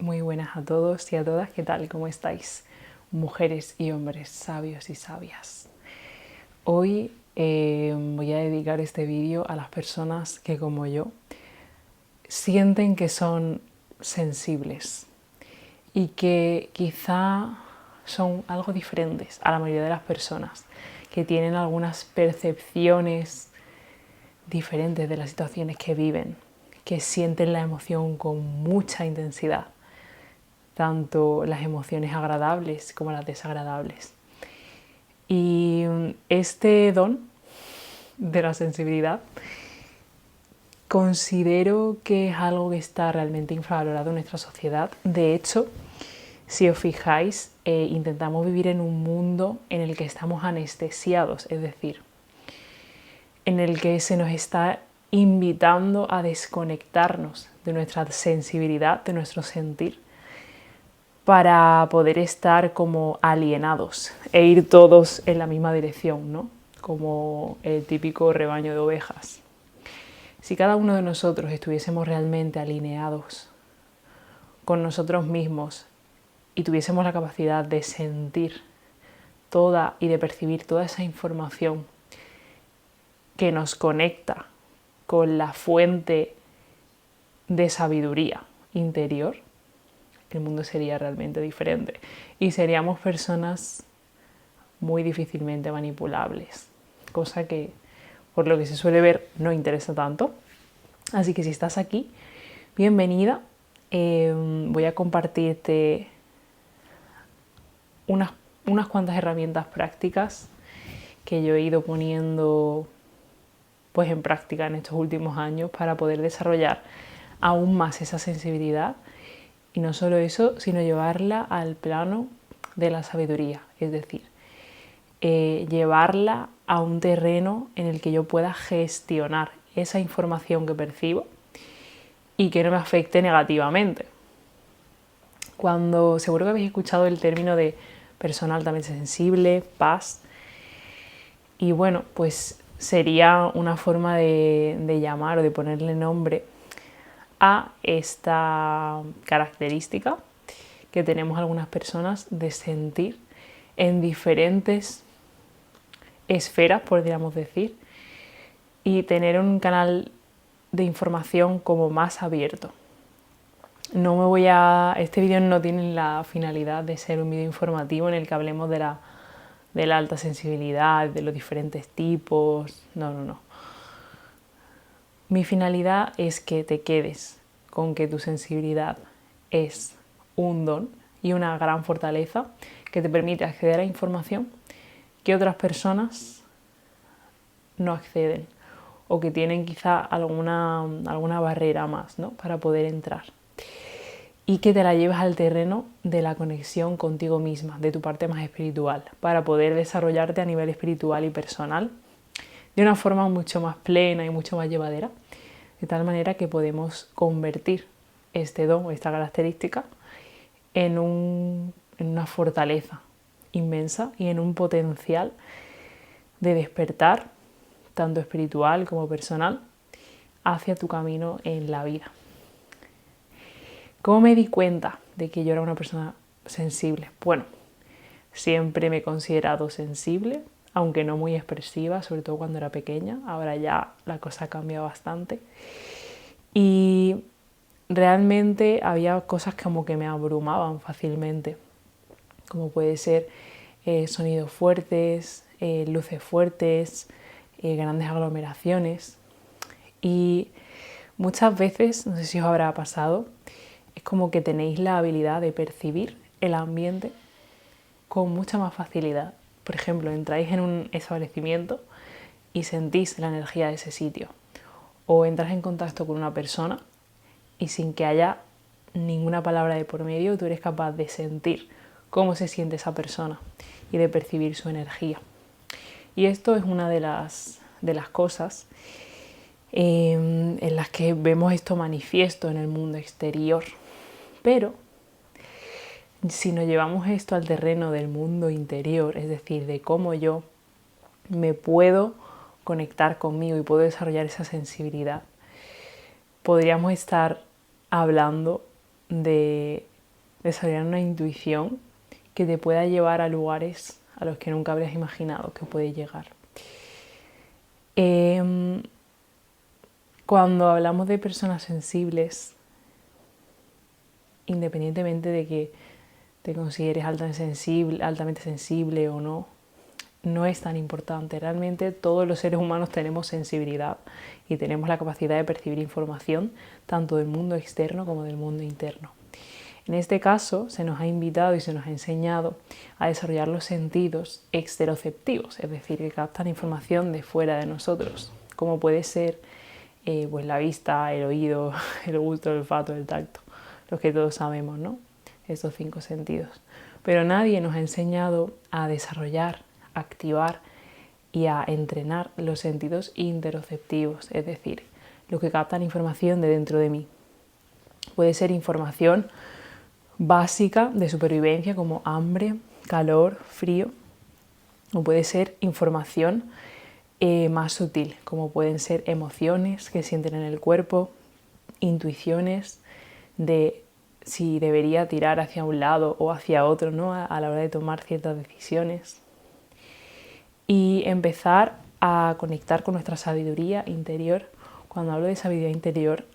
Muy buenas a todos y a todas, ¿qué tal? ¿Cómo estáis? Mujeres y hombres sabios y sabias. Hoy voy a dedicar este vídeo a las personas que, como yo, sienten que son sensibles y que quizá son algo diferentes a la mayoría de las personas, que tienen algunas percepciones diferentes de las situaciones que viven, que sienten la emoción con mucha intensidad, tanto las emociones agradables como las desagradables. Y este don de la sensibilidad considero que es algo que está realmente infravalorado en nuestra sociedad. De hecho, si os fijáis, intentamos vivir en un mundo en el que estamos anestesiados, es decir, en el que se nos está invitando a desconectarnos de nuestra sensibilidad, de nuestro sentir, para poder estar como alienados e ir todos en la misma dirección, ¿no? Como el típico rebaño de ovejas. Si cada uno de nosotros estuviésemos realmente alineados con nosotros mismos y tuviésemos la capacidad de sentir toda y de percibir toda esa información que nos conecta con la fuente de sabiduría interior, el mundo sería realmente diferente y seríamos personas muy difícilmente manipulables, cosa que por lo que se suele ver no interesa tanto. Así que si estás aquí, bienvenida. Voy a compartirte unas cuantas herramientas prácticas que yo he ido poniendo pues en práctica en estos últimos años para poder desarrollar aún más esa sensibilidad. Y no solo eso, sino llevarla al plano de la sabiduría, es decir, llevarla a un terreno en el que yo pueda gestionar esa información que percibo y que no me afecte negativamente. Cuando seguro que habéis escuchado el término de persona altamente sensible, paz, y bueno, pues sería una forma de llamar o de ponerle nombre a esta característica que tenemos algunas personas de sentir en diferentes esferas, podríamos decir, y tener un canal de información como más abierto. Este vídeo no tiene la finalidad de ser un vídeo informativo en el que hablemos de la alta sensibilidad, de los diferentes tipos, no. Mi finalidad es que te quedes con que tu sensibilidad es un don y una gran fortaleza que te permite acceder a información que otras personas no acceden o que tienen quizá alguna barrera más, ¿no?, para poder entrar. Y que te la lleves al terreno de la conexión contigo misma, de tu parte más espiritual, para poder desarrollarte a nivel espiritual y personal de una forma mucho más plena y mucho más llevadera, de tal manera que podemos convertir este don o esta característica en una fortaleza inmensa y en un potencial de despertar, tanto espiritual como personal, hacia tu camino en la vida. ¿Cómo me di cuenta de que yo era una persona sensible? Bueno, siempre me he considerado sensible, aunque no muy expresiva, sobre todo cuando era pequeña. Ahora ya la cosa ha cambiado bastante. Y realmente había cosas como que me abrumaban fácilmente, como puede ser sonidos fuertes, luces fuertes, grandes aglomeraciones. Y muchas veces, no sé si os habrá pasado, es como que tenéis la habilidad de percibir el ambiente con mucha más facilidad. Por ejemplo, entráis en un establecimiento y sentís la energía de ese sitio. O entras en contacto con una persona y sin que haya ninguna palabra de por medio, tú eres capaz de sentir cómo se siente esa persona y de percibir su energía. Y esto es una de las cosas en las que vemos esto manifiesto en el mundo exterior. Pero si nos llevamos esto al terreno del mundo interior, es decir, de cómo yo me puedo conectar conmigo y puedo desarrollar esa sensibilidad, podríamos estar hablando de desarrollar una intuición que te pueda llevar a lugares a los que nunca habrías imaginado que puede llegar. Cuando hablamos de personas sensibles, independientemente de que te consideres altamente sensible o no, no es tan importante. Realmente todos los seres humanos tenemos sensibilidad y tenemos la capacidad de percibir información tanto del mundo externo como del mundo interno. En este caso se nos ha invitado y se nos ha enseñado a desarrollar los sentidos exteroceptivos, es decir, que captan información de fuera de nosotros, como puede ser pues la vista, el oído, el gusto, el olfato, el tacto, los que todos sabemos, ¿no? Estos 5 sentidos. Pero nadie nos ha enseñado a desarrollar, a activar y a entrenar los sentidos interoceptivos, es decir, los que captan información de dentro de mí. Puede ser información básica de supervivencia como hambre, calor, frío, o puede ser información más sutil, como pueden ser emociones que sienten en el cuerpo, intuiciones de si debería tirar hacia un lado o hacia otro, ¿no? A la hora de tomar ciertas decisiones. Y empezar a conectar con nuestra sabiduría interior. Cuando hablo de sabiduría interior,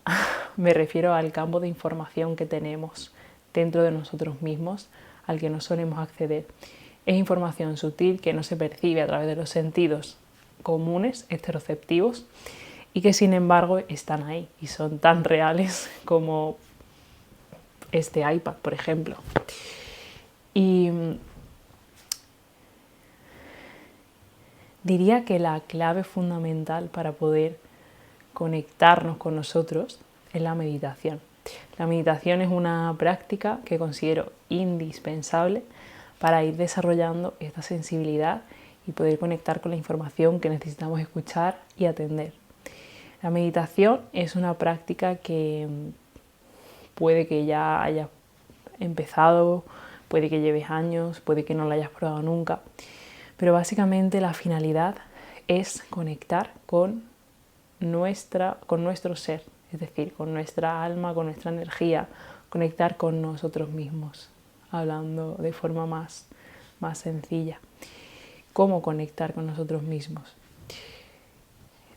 me refiero al campo de información que tenemos dentro de nosotros mismos, al que no solemos acceder. Es información sutil que no se percibe a través de los sentidos comunes, esteroceptivos, y que sin embargo están ahí y son tan reales como este iPad, por ejemplo. Y diría que la clave fundamental para poder conectarnos con nosotros es la meditación. La meditación es una práctica que considero indispensable para ir desarrollando esta sensibilidad y poder conectar con la información que necesitamos escuchar y atender. La meditación es una práctica que puede que ya hayas empezado, puede que lleves años, puede que no la hayas probado nunca, pero básicamente la finalidad es conectar con nuestro ser, es decir, con nuestra alma, con nuestra energía, conectar con nosotros mismos, hablando de forma más sencilla. ¿Cómo conectar con nosotros mismos?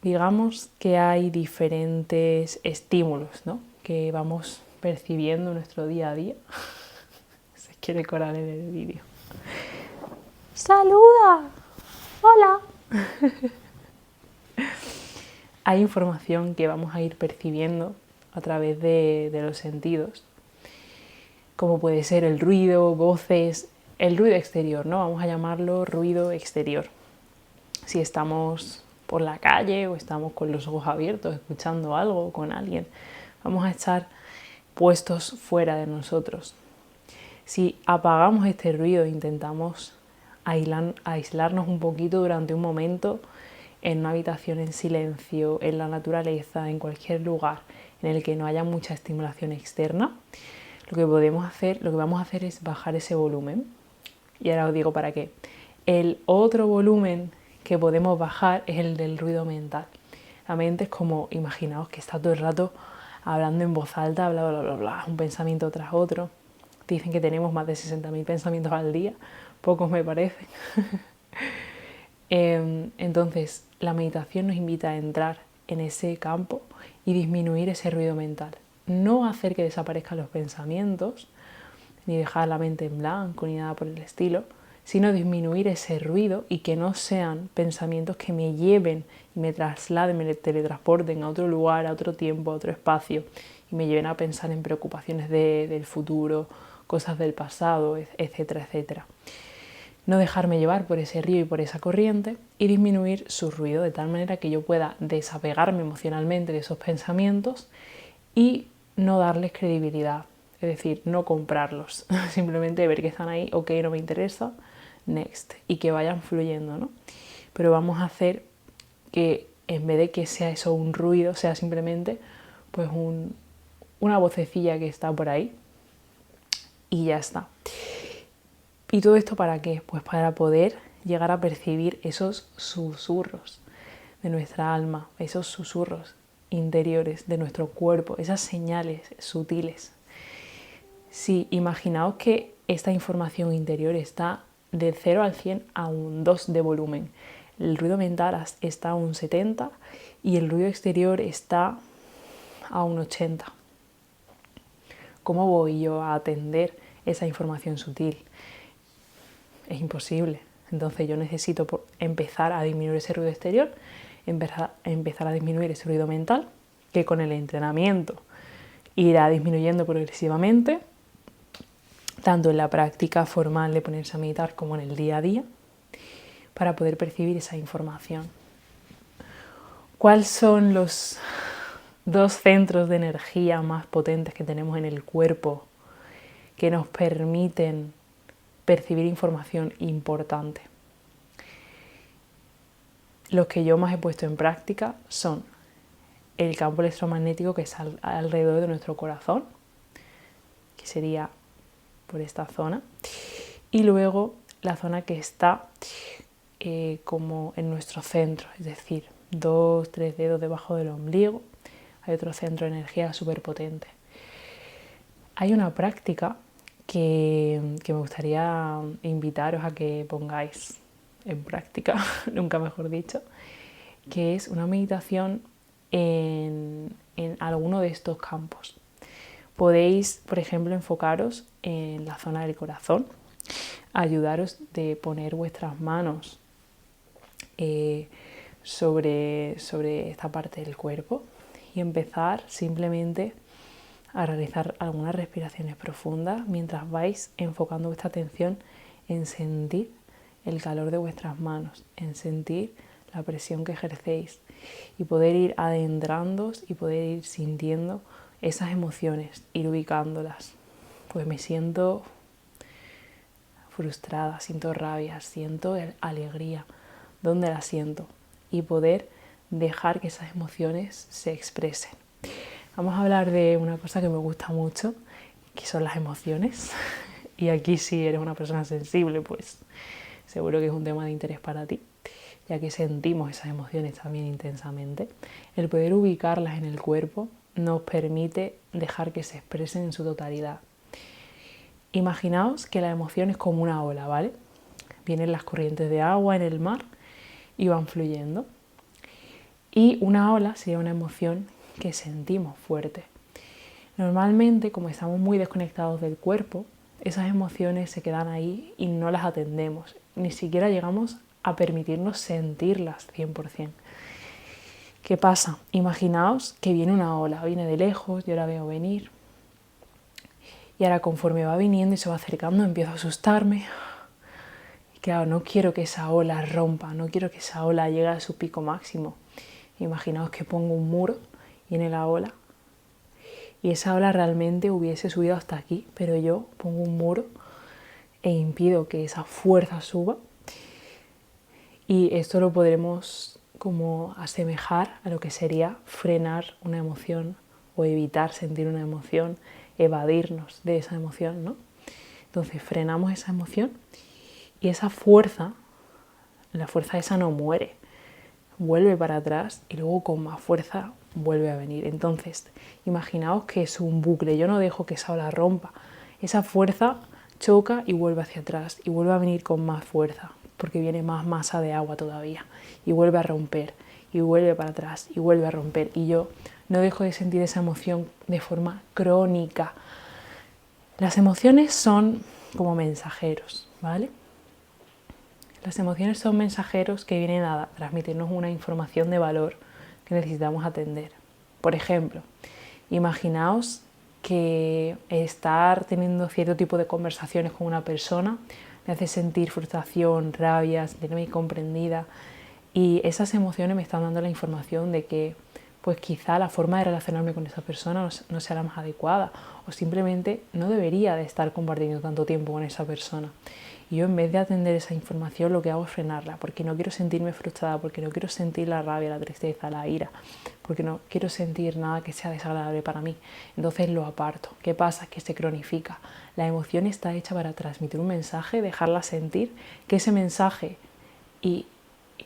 Digamos que hay diferentes estímulos, ¿no?, que vamos percibiendo en nuestro día a día. Se quiere colar en el vídeo. ¡Saluda! ¡Hola! Hay información que vamos a ir percibiendo a través de los sentidos, como puede ser el ruido, voces, el ruido exterior, ¿no? Vamos a llamarlo ruido exterior. Si estamos por la calle o estamos con los ojos abiertos escuchando algo con alguien, vamos a estar puestos fuera de nosotros. Si apagamos este ruido, intentamos aislarnos un poquito durante un momento en una habitación en silencio, en la naturaleza, en cualquier lugar en el que no haya mucha estimulación externa, lo que vamos a hacer es bajar ese volumen. Y ahora os digo para qué. El otro volumen que podemos bajar es el del ruido mental. La mente es como, imaginaos que está todo el rato hablando en voz alta, bla, bla, bla, bla, un pensamiento tras otro. Dicen que tenemos más de 60.000 pensamientos al día, pocos me parecen. Entonces, la meditación nos invita a entrar en ese campo y disminuir ese ruido mental. No hacer que desaparezcan los pensamientos, ni dejar la mente en blanco, ni nada por el estilo, sino disminuir ese ruido y que no sean pensamientos que me lleven y me trasladen, me teletransporten a otro lugar, a otro tiempo, a otro espacio y me lleven a pensar en preocupaciones del futuro, cosas del pasado, etcétera, etcétera. No dejarme llevar por ese río y por esa corriente y disminuir su ruido de tal manera que yo pueda desapegarme emocionalmente de esos pensamientos y no darles credibilidad, es decir, no comprarlos, simplemente ver que están ahí, ok, no me interesa, next, y que vayan fluyendo, ¿no? Pero vamos a hacer que en vez de que sea eso un ruido, sea simplemente pues una vocecilla que está por ahí y ya está. ¿Y todo esto para qué? Pues para poder llegar a percibir esos susurros de nuestra alma, esos susurros interiores de nuestro cuerpo, esas señales sutiles. Sí, imaginaos que esta información interior está de 0 al 100 a un 2 de volumen. El ruido mental está a un 70 y el ruido exterior está a un 80. ¿Cómo voy yo a atender esa información sutil? Es imposible. Entonces yo necesito empezar a disminuir ese ruido exterior, empezar a disminuir ese ruido mental, que con el entrenamiento irá disminuyendo progresivamente, tanto en la práctica formal de ponerse a meditar como en el día a día, para poder percibir esa información. ¿Cuáles son los 2 centros de energía más potentes que tenemos en el cuerpo que nos permiten percibir información importante? Los que yo más he puesto en práctica son el campo electromagnético que está alrededor de nuestro corazón, que sería por esta zona, y luego la zona que está como en nuestro centro, es decir, 2, 3 dedos debajo del ombligo. Hay otro centro de energía súper potente. Hay una práctica que me gustaría invitaros a que pongáis en práctica, nunca mejor dicho, que es una meditación en alguno de estos campos. Podéis, por ejemplo, enfocaros en la zona del corazón, ayudaros de poner vuestras manos sobre esta parte del cuerpo y empezar simplemente a realizar algunas respiraciones profundas mientras vais enfocando vuestra atención en sentir el calor de vuestras manos, en sentir la presión que ejercéis y poder ir adentrándoos y poder ir sintiendo esas emociones, ir ubicándolas. Pues me siento frustrada, siento rabia, siento alegría. ¿Dónde la siento? Y poder dejar que esas emociones se expresen. Vamos a hablar de una cosa que me gusta mucho, que son las emociones. Y aquí si eres una persona sensible, pues seguro que es un tema de interés para ti, ya que sentimos esas emociones también intensamente. El poder ubicarlas en el cuerpo nos permite dejar que se expresen en su totalidad. Imaginaos que la emoción es como una ola, ¿vale? Vienen las corrientes de agua en el mar y van fluyendo. Y una ola sería una emoción que sentimos fuerte. Normalmente, como estamos muy desconectados del cuerpo, esas emociones se quedan ahí y no las atendemos. Ni siquiera llegamos a permitirnos sentirlas 100%. ¿Qué pasa? Imaginaos que viene una ola, viene de lejos, yo la veo venir. Y ahora conforme va viniendo y se va acercando, empiezo a asustarme. Y claro, no quiero que esa ola rompa, no quiero que esa ola llegue a su pico máximo. Imaginaos que pongo un muro y viene la ola. Y esa ola realmente hubiese subido hasta aquí, pero yo pongo un muro e impido que esa fuerza suba. Y esto lo podremos como asemejar a lo que sería frenar una emoción o evitar sentir una emoción, evadirnos de esa emoción, ¿no? Entonces frenamos esa emoción y esa fuerza, la fuerza esa no muere, vuelve para atrás y luego con más fuerza vuelve a venir. Entonces imaginaos que es un bucle, yo no dejo que esa ola rompa, esa fuerza choca y vuelve hacia atrás y vuelve a venir con más fuerza porque viene más masa de agua todavía y vuelve a romper y vuelve para atrás y vuelve a romper y yo no dejo de sentir esa emoción de forma crónica. Las emociones son como mensajeros, ¿vale? Las emociones son mensajeros que vienen a transmitirnos una información de valor que necesitamos atender. Por ejemplo, imaginaos que estar teniendo cierto tipo de conversaciones con una persona me hace sentir frustración, rabia, sentirme incomprendida y esas emociones me están dando la información de que pues quizá la forma de relacionarme con esa persona no sea la más adecuada o simplemente no debería de estar compartiendo tanto tiempo con esa persona. Y yo en vez de atender esa información lo que hago es frenarla porque no quiero sentirme frustrada, porque no quiero sentir la rabia, la tristeza, la ira, porque no quiero sentir nada que sea desagradable para mí. Entonces lo aparto. ¿Qué pasa? Que se cronifica. La emoción está hecha para transmitir un mensaje, dejarla sentir, que ese mensaje y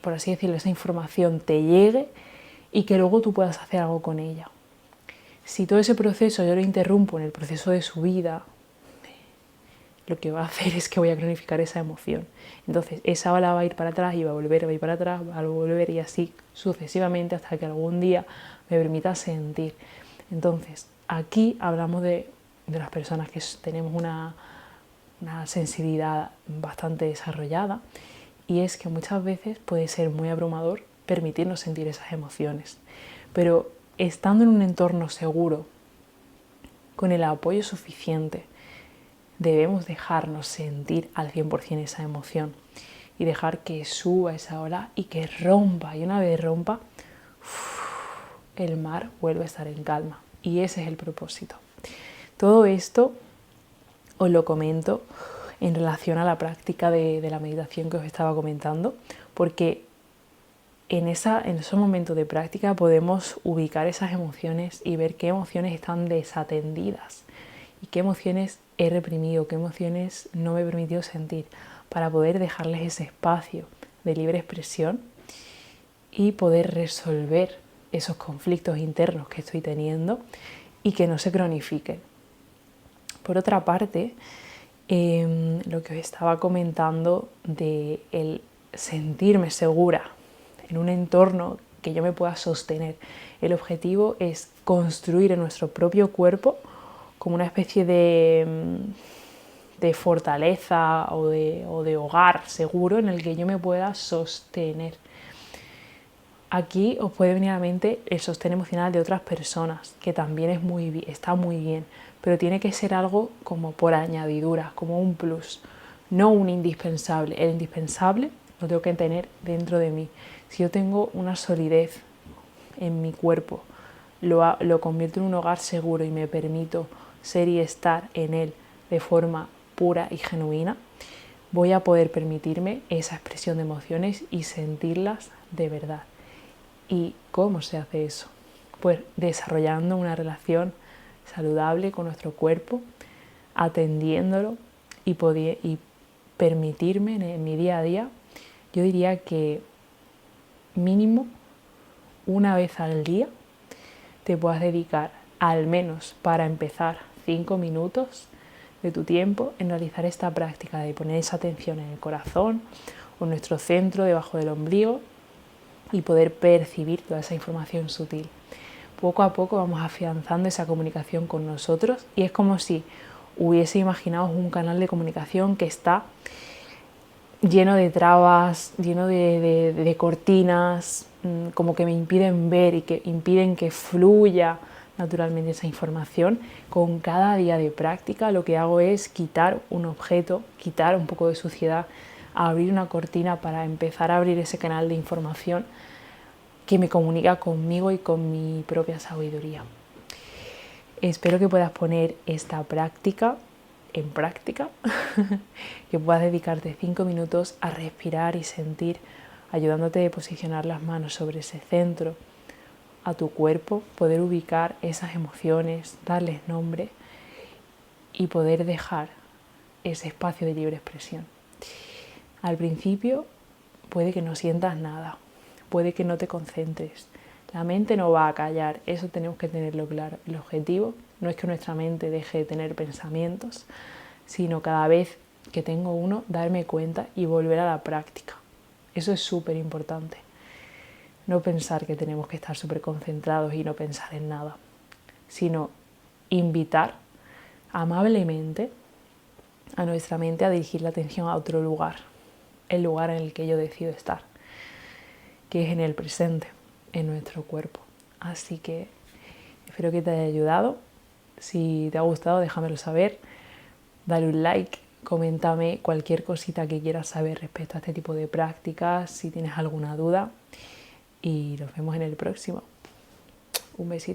por así decirlo, esa información te llegue y que luego tú puedas hacer algo con ella. Si todo ese proceso yo lo interrumpo en el proceso de subida, lo que va a hacer es que voy a cronificar esa emoción. Entonces esa ola va a ir para atrás y va a volver, va a ir para atrás, va a volver y así sucesivamente hasta que algún día me permita sentir. Entonces aquí hablamos de las personas que tenemos una sensibilidad bastante desarrollada, y es que muchas veces puede ser muy abrumador permitirnos sentir esas emociones, pero estando en un entorno seguro, con el apoyo suficiente, debemos dejarnos sentir al 100% esa emoción y dejar que suba esa ola y que rompa, y una vez rompa, el mar vuelve a estar en calma, y ese es el propósito. Todo esto os lo comento en relación a la práctica de la meditación que os estaba comentando, porque en esos momentos de práctica podemos ubicar esas emociones y ver qué emociones están desatendidas y qué emociones he reprimido, qué emociones no me he permitido sentir, para poder dejarles ese espacio de libre expresión y poder resolver esos conflictos internos que estoy teniendo y que no se cronifiquen. Por otra parte, lo que os estaba comentando de el sentirme segura en un entorno que yo me pueda sostener. El objetivo es construir en nuestro propio cuerpo como una especie de fortaleza o de hogar seguro en el que yo me pueda sostener. Aquí os puede venir a la mente el sostén emocional de otras personas, que también está muy bien, pero tiene que ser algo como por añadidura, como un plus, no un indispensable. El indispensable lo tengo que tener dentro de mí. Si yo tengo una solidez en mi cuerpo, lo convierto en un hogar seguro y me permito ser y estar en él de forma pura y genuina, voy a poder permitirme esa expresión de emociones y sentirlas de verdad. ¿Y cómo se hace eso? Pues desarrollando una relación saludable con nuestro cuerpo, atendiéndolo y permitirme en mi día a día, yo diría que mínimo una vez al día te puedas dedicar, al menos para empezar, 5 minutos de tu tiempo en realizar esta práctica de poner esa atención en el corazón o en nuestro centro, debajo del ombligo, y poder percibir toda esa información sutil. Poco a poco vamos afianzando esa comunicación con nosotros, y es como si hubiese imaginado un canal de comunicación que está lleno de trabas, lleno de cortinas, como que me impiden ver y que impiden que fluya naturalmente esa información. Con cada día de práctica lo que hago es quitar un objeto, quitar un poco de suciedad, abrir una cortina para empezar a abrir ese canal de información que me comunica conmigo y con mi propia sabiduría. Espero que puedas poner esta práctica en práctica, que puedas dedicarte 5 minutos a respirar y sentir, ayudándote a posicionar las manos sobre ese centro, a tu cuerpo, poder ubicar esas emociones, darles nombre y poder dejar ese espacio de libre expresión. Al principio puede que no sientas nada, puede que no te concentres, la mente no va a callar, eso tenemos que tenerlo claro. El objetivo no es que nuestra mente deje de tener pensamientos, sino cada vez que tengo uno, darme cuenta y volver a la práctica. Eso es súper importante. No pensar que tenemos que estar súper concentrados y no pensar en nada, sino invitar amablemente a nuestra mente a dirigir la atención a otro lugar, el lugar en el que yo decido estar, que es en el presente, en nuestro cuerpo. Así que espero que te haya ayudado. Si te ha gustado, déjamelo saber, dale un like, coméntame cualquier cosita que quieras saber respecto a este tipo de prácticas, si tienes alguna duda, y nos vemos en el próximo. Un besito.